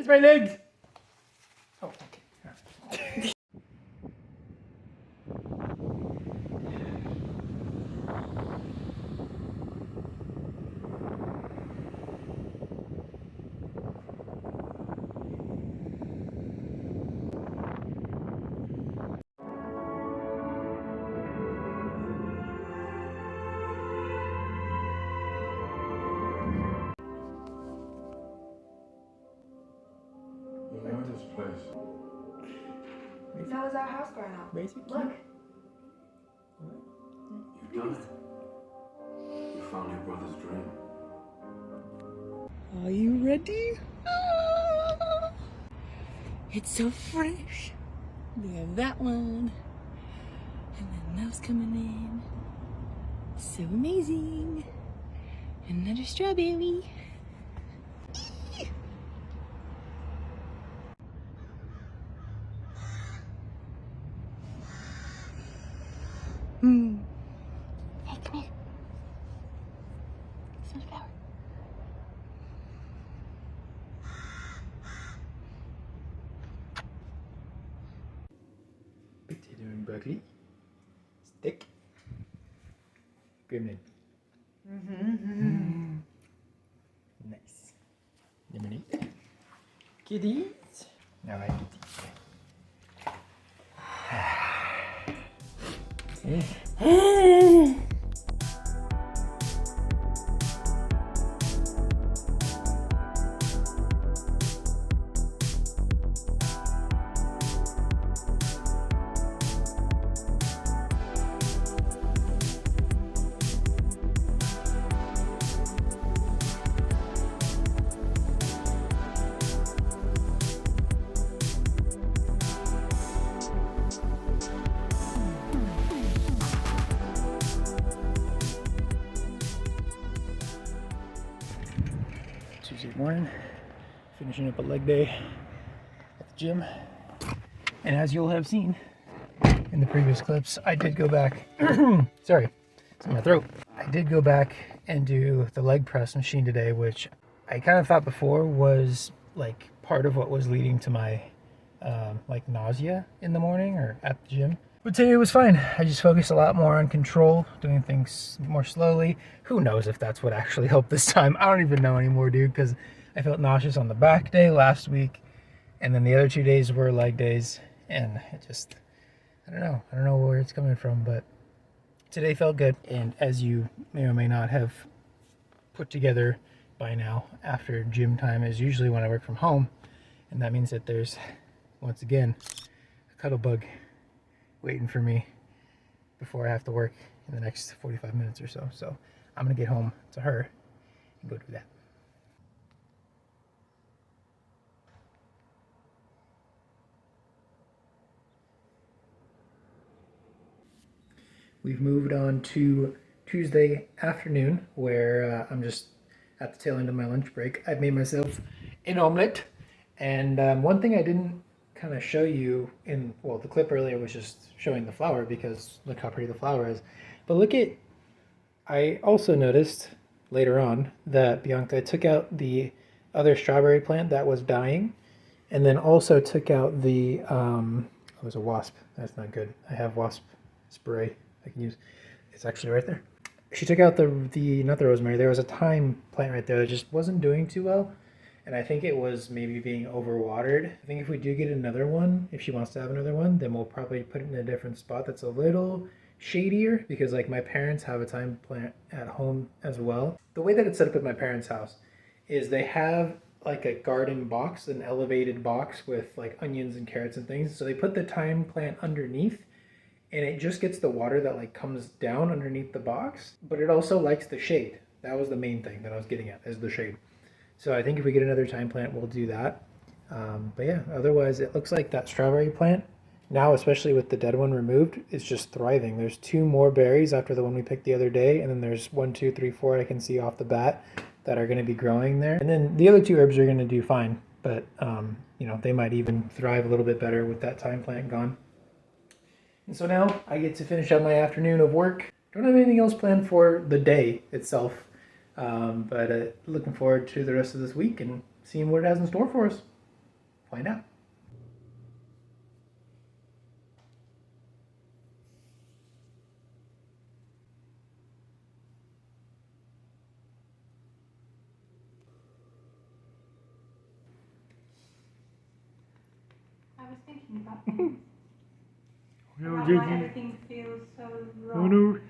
Where's my legs? Oh, okay. You know this place. That was our house growing up. Look. You've done it. You found your brother's dream. Are you ready? Ah! It's so fresh. We have that one. And then those coming in. So amazing. Another strawberry. Hey, come here. Smell the flower. Potato and broccoli. Steak. Gremlin. Nice. Lemonade. Kitties. Now I get these. Tuesday morning, finishing up a leg day at the gym. And as you'll have seen in the previous clips, I did go back, sorry, it's in my throat. I did go back and do the leg press machine today, which I kind of thought before was like part of what was leading to my like nausea in the morning or at the gym. But today it was fine. I just focused a lot more on control, doing things more slowly. Who knows if that's what actually helped this time. I don't even know anymore, dude, because I felt nauseous on the back day last week. And then the other 2 days were leg days. And it just, I don't know. I don't know where it's coming from, but today felt good. And as you may or may not have put together by now, after gym time is usually when I work from home. And that means that there's, once again, a cuddle bug waiting for me before I have to work in the next 45 minutes or so. So I'm gonna get home to her and go do that. We've moved on to Tuesday afternoon, where I'm just at the tail end of my lunch break. I've made myself an omelet, and one thing I didn't kind of show you in, well, the clip earlier was just showing the flower because look how pretty the flower is. But look at, I also noticed later on that Bianca took out the other strawberry plant that was dying, and then also took out the, it was a wasp. That's not good. I have wasp spray I can use. It's actually right there. She took out the not the rosemary. There was a thyme plant right there that just wasn't doing too well. And I think it was maybe being overwatered. I think if we do get another one, if she wants to have another one, then we'll probably put it in a different spot that's a little shadier, because like my parents have a thyme plant at home as well. The way that it's set up at my parents' house is they have like a garden box, an elevated box with like onions and carrots and things. So they put the thyme plant underneath, and it just gets the water that like comes down underneath the box, but it also likes the shade. That was the main thing that I was getting at, is the shade. So I think if we get another thyme plant, we'll do that. But yeah, otherwise it looks like that strawberry plant, now especially with the dead one removed, is just thriving. There's 2 more berries after the one we picked the other day, and then there's 1, 2, 3, 4 I can see off the bat that are going to be growing there. And then the other 2 herbs are going to do fine, but you know, they might even thrive a little bit better with that thyme plant gone. And so now I get to finish up my afternoon of work. Don't have anything else planned for the day itself. But looking forward to the rest of this week and seeing what it has in store for us. find out. I was thinking about things. No, About why everything feels so wrong. Oh no. It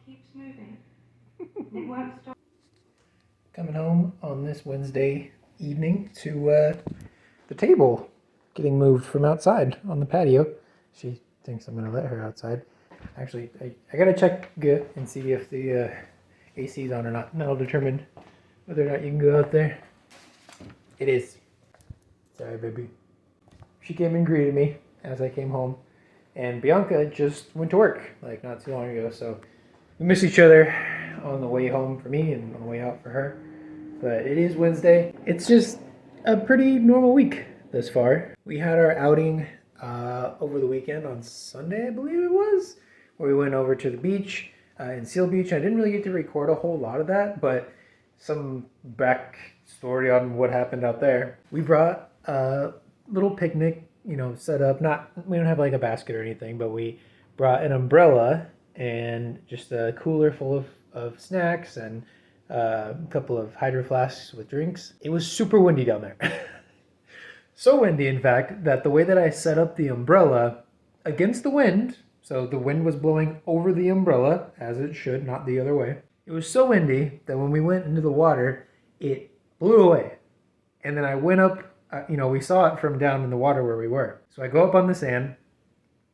keeps moving. It won't stop. Coming home on this Wednesday evening to the table getting moved from outside on the patio. She thinks I'm gonna let her outside. Actually, I gotta check and see if the AC is on or not, and that'll determine whether or not you can go out there. It is. Sorry, baby. She came and greeted me as I came home, and Bianca just went to work like not too long ago, so we miss each other on the way home for me and on the way out for her. But it is Wednesday. It's just a pretty normal week thus far. We had our outing over the weekend on Sunday, I believe it was, where we went over to the beach in Seal Beach. I didn't really get to record a whole lot of that, but some back story on what happened out there. We brought a little picnic, set up. We don't have like a basket or anything, but we brought an umbrella and just a cooler full of snacks and a couple of hydro flasks with drinks. It was super windy down there. So windy, in fact, that the way that I set up the umbrella against the wind, so the wind was blowing over the umbrella, as it should, not the other way. It was so windy that when we went into the water, it blew away. And then I went up, we saw it from down in the water where we were. So I go up on the sand,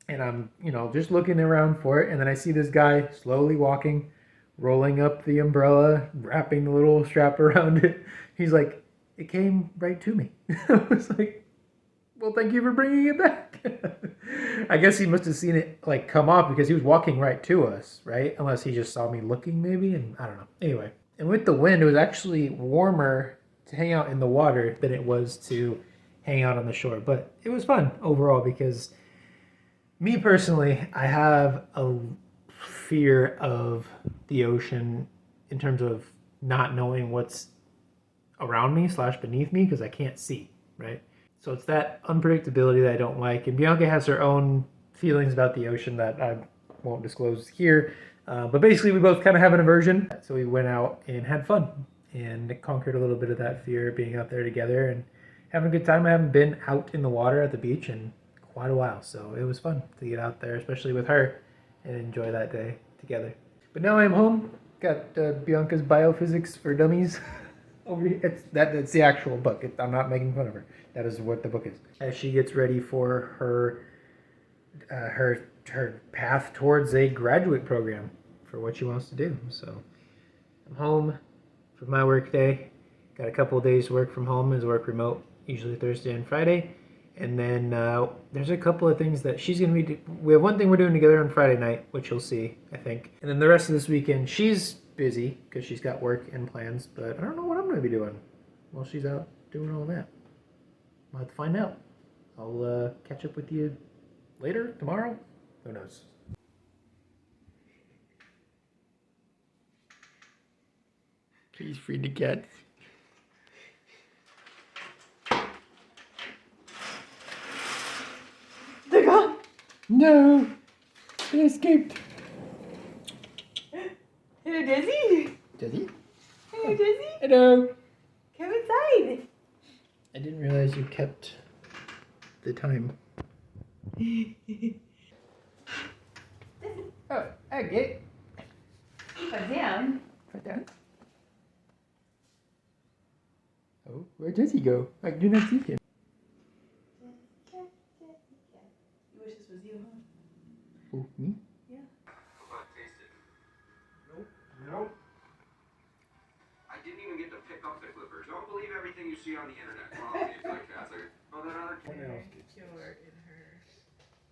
and I'm, just looking around for it, and then I see this guy slowly walking, rolling up the umbrella, wrapping the little strap around it. He's like, it came right to me. I was like, well, thank you for bringing it back. I guess he must have seen it like come off because he was walking right to us, right? Unless he just saw me looking maybe, and I don't know. Anyway, and with the wind, it was actually warmer to hang out in the water than it was to hang out on the shore. But it was fun overall because me personally, I have a fear of the ocean in terms of not knowing what's around me / beneath me because I can't see, right? So it's that unpredictability that I don't like. And Bianca has her own feelings about the ocean that I won't disclose here. But basically, we both kind of have an aversion. So we went out and had fun and conquered a little bit of that fear of being out there together and having a good time. I haven't been out in the water at the beach in quite a while. So it was fun to get out there, especially with her, and enjoy that day together. But now I'm home. Got Bianca's Biophysics for Dummies. Over here. That's the actual book. I'm not making fun of her. That is what the book is. As she gets ready for her path towards a graduate program for what she wants to do. So I'm home for my work day. Got a couple of days work from home as work remote, usually Thursday and Friday. And then there's a couple of things that she's going to be. We have one thing we're doing together on Friday night, which you'll see, I think. And then the rest of this weekend, she's busy because she's got work and plans, but I don't know what I'm going to be doing while she's out doing all that. We'll have to find out. I'll catch up with you later, tomorrow. Who knows? Please free the cat. They're gone. No, it escaped. Hello, Dizzy. Dizzy? Hello, Dizzy. Hello. Come inside. I didn't realize you kept the time. Oh, okay. Put down. Put down. Oh, where does he go? I do not see him. You wish this was you, huh? Oh, me? Yeah. Nope. I didn't even get to pick up the clippers. Don't believe everything you see on the internet. Well, it's like that. It's like, oh, that other kid. You're in her.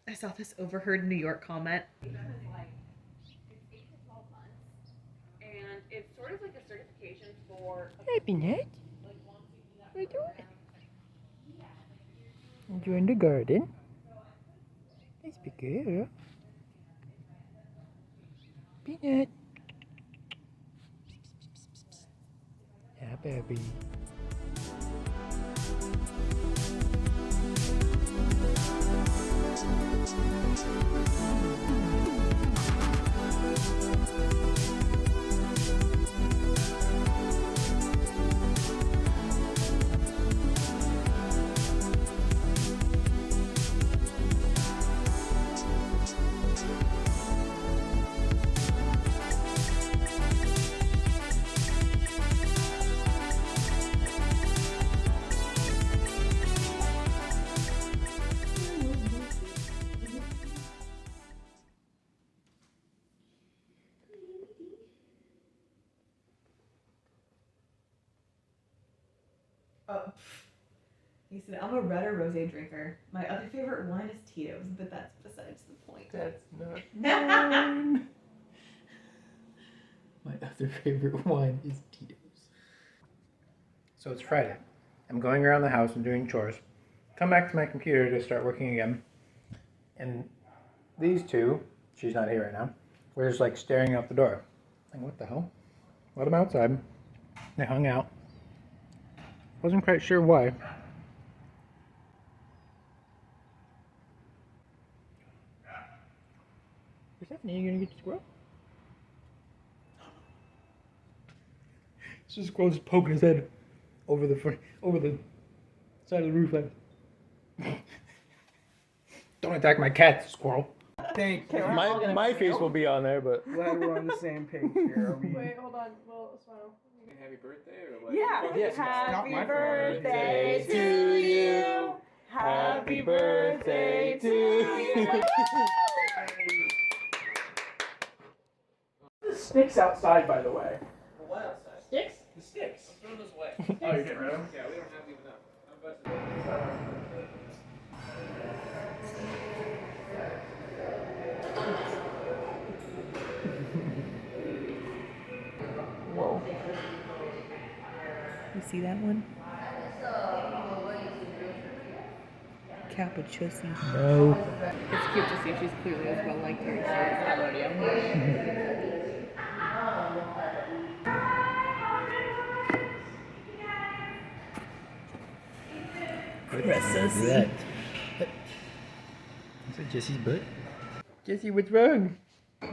I saw this overheard New York comment. It's 8 to 12 months, and it's sort of like a certification for. Hey, Peanut. What are you doing? Enjoying the garden? Nice big girl. Peanut. Yeah, baby. Oh, listen, I'm a red or rosé drinker. My other favorite wine is Tito's, but that's besides the point. That's not mine. My other favorite wine is Tito's. So it's Friday. I'm going around the house and doing chores. Come back to my computer to start working again. And these two, she's not here right now, we're just like staring out the door. Like, what the hell? Let them outside. They hung out. Wasn't quite sure why. What's happening? Are you gonna get the squirrel? So the squirrel just poking his head over the side of the roof. Like, don't attack my cat, squirrel. Thank you. My face will be on there, but Glad we're on the same page here. I mean, Wait, hold on. Well, smile. Happy birthday or what? Yeah. Yes, not my birthday to you. Happy birthday to you. the sticks outside, by the way. What outside? Sticks? The sticks. Throw those away. Oh, you're getting rid of them? Yeah, we don't have even enough. I'm about to... Whoa. You see that one? Capuchussi. no. It's cute to see she's clearly as well liked here as she is at rodeo. That's so sweet. Is that Jesse's butt? Jesse, what's wrong?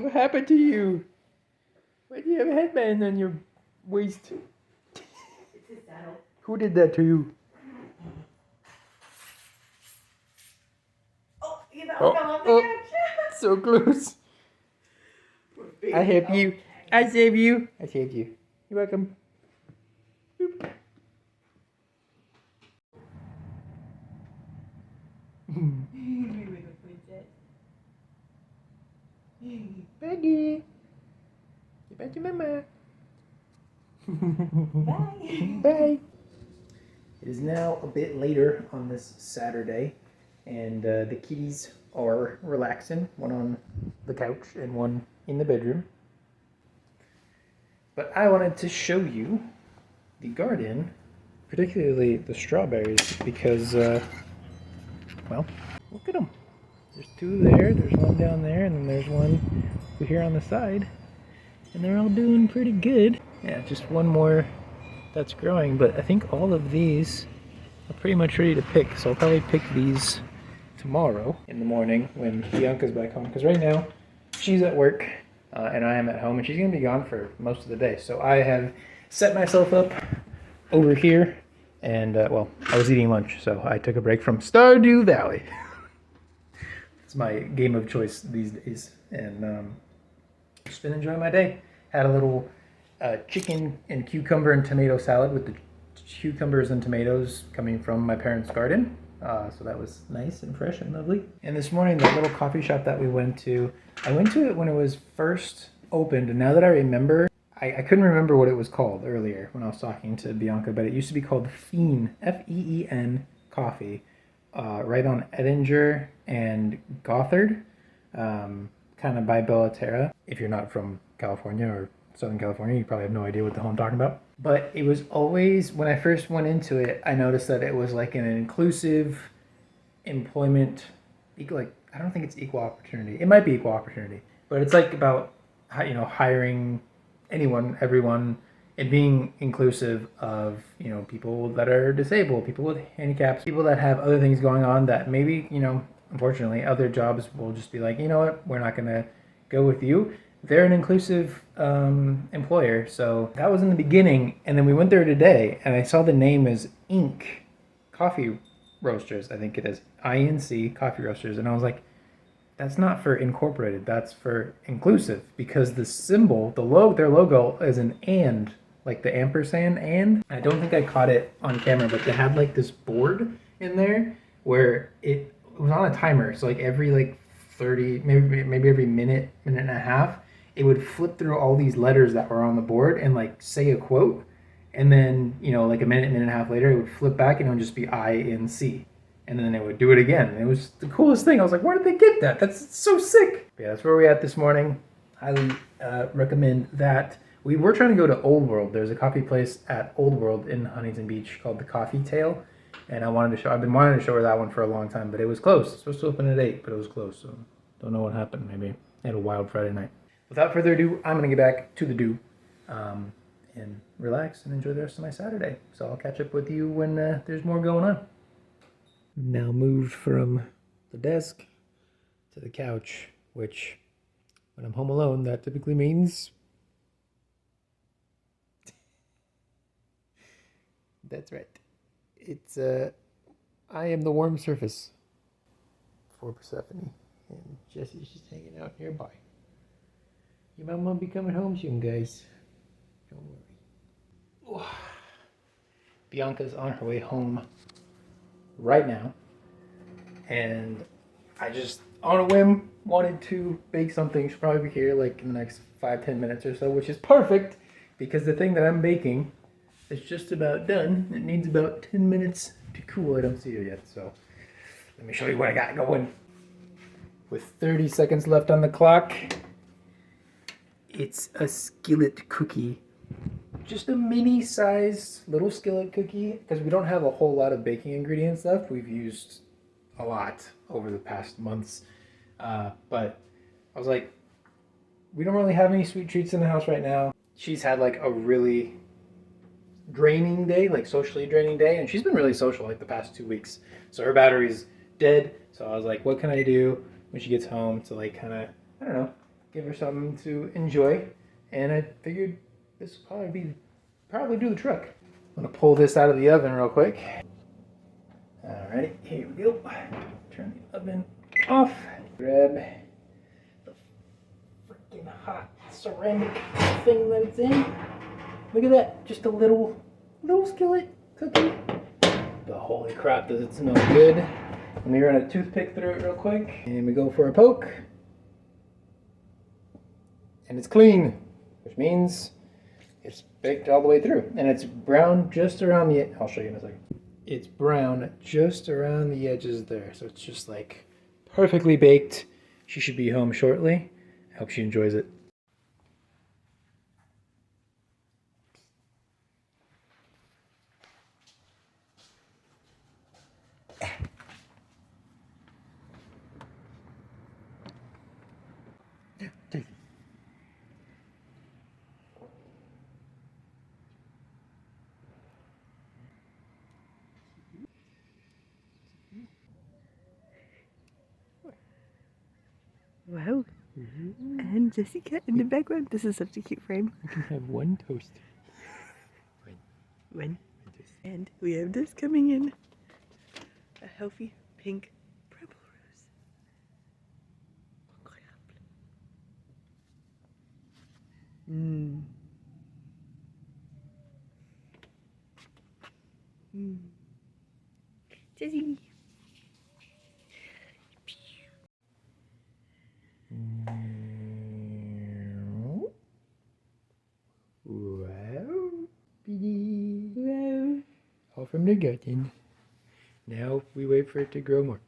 What happened to you? Why do you have a headband on your waist? It's his saddle. Who did that to you? Oh, you know, Oh, fell off the oh. couch. So close. I help you. I save you. I saved you. You're welcome. Boop. Peggy. Get back to mama. Bye. Bye. It is now a bit later on this Saturday, and the kitties are relaxing, one on the couch and one in the bedroom. But I wanted to show you the garden, particularly the strawberries, because, well, look at them. There's two there, there's one down there, and then there's one over here on the side. And they're all doing pretty good. Yeah, just one more that's growing, but I think all of these are pretty much ready to pick. So I'll probably pick these tomorrow in the morning when Bianca's back home. Because right now, she's at work and I am at home, and she's going to be gone for most of the day. So I have set myself up over here, and, well, I was eating lunch, so I took a break from Stardew Valley. It's my game of choice these days, and just been enjoying my day. Had a little chicken and cucumber and tomato salad with the cucumbers and tomatoes coming from my parents' garden. So that was nice and fresh and lovely. And this morning, the little coffee shop that we went to, I went to it when it was first opened, and now that I remember, I couldn't remember what it was called earlier when I was talking to Bianca, but it used to be called Feen, F-E-E-N Coffee, right on Edinger and Gothard, kind of by Bellaterra. If you're not from California or Southern California, you probably have no idea what the hell I'm talking about. But it was always, when I first went into it, I noticed that it was like an inclusive employment, like, I don't think it's equal opportunity. It might be equal opportunity, but it's like about, you know, hiring anyone, everyone, and being inclusive of, you know, people that are disabled, people with handicaps, people that have other things going on that maybe, you know, unfortunately, other jobs will just be like, you know what, we're not going to go with you. They're an inclusive employer. So that was in the beginning. And then we went there today and I saw the name is Inc. Coffee Roasters, I think it is. INC Coffee Roasters. And I was like, that's not for incorporated, that's for inclusive, because the symbol, their logo is an and, like the ampersand and. I don't think I caught it on camera, but they had like this board in there where it was on a timer. So like every like 30, maybe every minute and a half, it would flip through all these letters that were on the board and like say a quote. And then, like a minute and a half later, it would flip back and it would just be INC. And then it would do it again. It was the coolest thing. I was like, where did they get that? That's so sick. But yeah, that's where we're at this morning. Highly recommend that. We were trying to go to Old World. There's a coffee place at Old World in Huntington Beach called the Coffee Tale. And I've been wanting to show her that one for a long time, but it was closed. It's supposed to open at 8, but it was closed. So don't know what happened. Maybe they had a wild Friday night. Without further ado, I'm going to get back to the do and relax and enjoy the rest of my Saturday. So I'll catch up with you when there's more going on. Now moved from the desk to the couch, which when I'm home alone, that typically means that's right. It's I am the warm surface for Persephone, and Jesse's just hanging out nearby. Your mom won't be coming home soon, guys. Don't worry. Bianca's on her way home right now, and I just on a whim wanted to bake something. She'll probably be here like in the next 5-10 minutes or so, which is perfect because the thing that I'm baking is just about done. It needs about 10 minutes to cool. I don't see it yet, so let me show you what I got going. With 30 seconds left on the clock, it's a skillet cookie. Just a mini size little skillet cookie, because we don't have a whole lot of baking ingredients left. We've used a lot over the past months. But I was like, we don't really have any sweet treats in the house right now. She's had like a really draining day, like socially draining day, and she's been really social like the past 2 weeks. So her battery's dead. So I was like, what can I do when she gets home to like kind of, I don't know, give her something to enjoy? And I figured this would probably do the trick. I'm gonna pull this out of the oven real quick. Alrighty, here we go. Turn the oven off. Grab the freaking hot ceramic thing that it's in. Look at that, just a little skillet cookie. But holy crap, does it smell good. Let me run a toothpick through it real quick. And we go for a poke. And it's clean, which means it's baked all the way through. And it's brown just around the, I'll show you in a second. It's brown just around the edges there. So it's just like perfectly baked. She should be home shortly. I hope she enjoys it. Wow. And Jessica in the background. This is such a cute frame. You can have one toast. One. And we have this coming in. A healthy pink purple rose. Incroyable. Jessie. Wow. Wow. All from the garden. Now we wait for it to grow more.